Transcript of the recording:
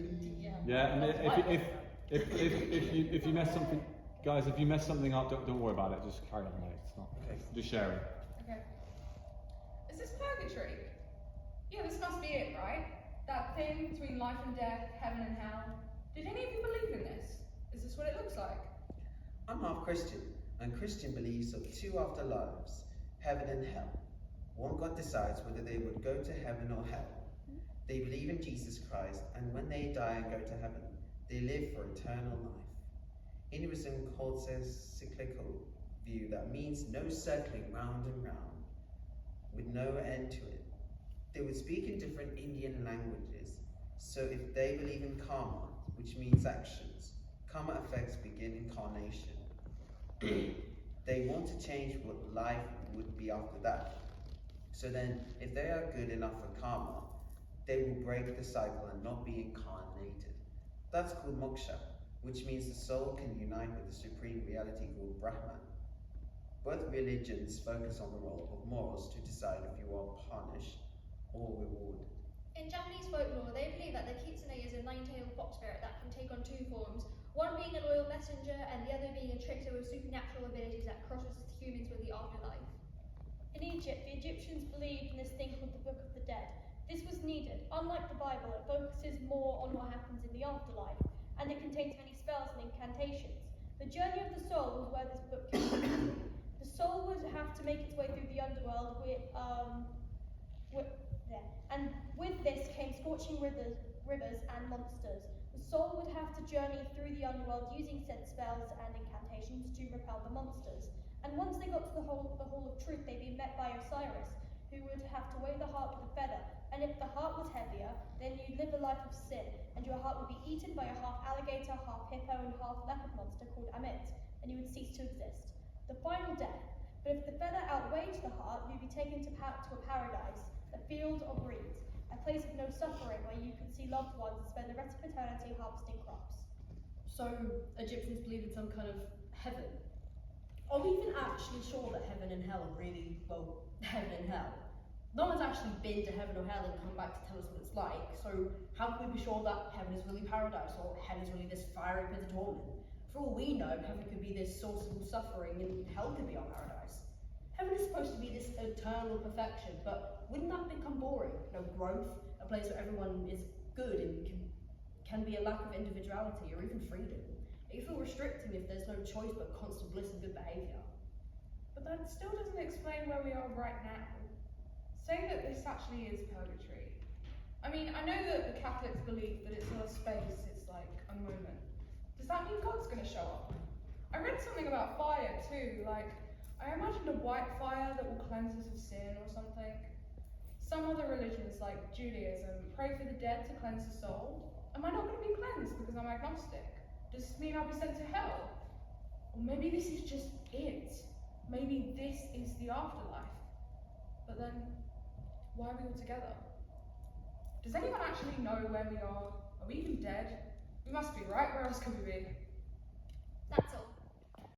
very deep. Yeah, and if you mess something, guys, if you mess something up, don't worry about it. Just carry on, mate. It's not. Okay. Just sharing. Okay. Is this purgatory? Yeah, this must be it, right? That thing between life and death, heaven and hell. Did any of you believe in this? Is this what it looks like? I'm half Christian, and Christian believes of two afterlives, heaven and hell. One God decides whether they would go to heaven or hell. They believe in Jesus Christ, and when they die and go to heaven, they live for eternal life. Hinduism holds a cyclical view that means no circling round and round, with no end to it. They would speak in different Indian languages, so if they believe in karma, which means actions, karma effects begin incarnation. They want to change what life would be after that. So then, if they are good enough for karma, they will break the cycle and not be incarnated. That's called moksha, which means the soul can unite with the supreme reality called Brahman. Both religions focus on the role of morals to decide if you are punished or rewarded. In Japanese folklore, they believe that the kitsune is a nine-tailed fox spirit that can take on two forms, one being a loyal messenger and the other being a trickster with supernatural abilities that crosses humans with the afterlife. In Egypt, the Egyptians believed in this thing called the Book of the Dead. This was needed. Unlike the Bible, it focuses more on what happens in the afterlife, and it contains many spells and incantations. The journey of the soul was where this book came from. The soul would have to make its way through the underworld and with this came scorching rivers and monsters. The soul would have to journey through the underworld using said spells and incantations to repel the monsters. And once they got to the Hall of Truth, they'd be met by Osiris, who would have to weigh the heart with a feather. And if the heart was heavier, then you'd live a life of sin, and your heart would be eaten by a half alligator, half hippo, and half leopard monster called Amit, and you would cease to exist. The final death. But if the feather outweighed the heart, you'd be taken to a paradise, a field of reeds, a place of no suffering where you could see loved ones and spend the rest of eternity harvesting crops. So Egyptians believe in some kind of heaven. Are we even actually sure that heaven and hell are really, well, heaven and hell? No one's actually been to heaven or hell and come back to tell us what it's like, so how can we be sure that heaven is really paradise or hell is really this fiery pit of torment? For all we know, heaven could be this source of suffering and hell could be our paradise. Heaven is supposed to be this eternal perfection, but wouldn't that become boring? Growth, a place where everyone is good and can be a lack of individuality or even freedom. It can feel restricting if there's no choice but constant bliss and good behaviour. But that still doesn't explain where we are right now. Say that this actually is purgatory. I mean, I know that the Catholics believe that it's not a space, it's like a moment. Does that mean God's going to show up? I read something about fire too, like, I imagined a white fire that will cleanse us of sin or something. Some other religions, like Judaism, pray for the dead to cleanse the soul. Am I not going to be cleansed because I'm agnostic? Does this mean I'll be sent to hell? Or maybe this is just it. Maybe this is the afterlife. But then, why are we all together? Does anyone actually know where we are? Are we even dead? We must be, right? Where else could we be? That's all.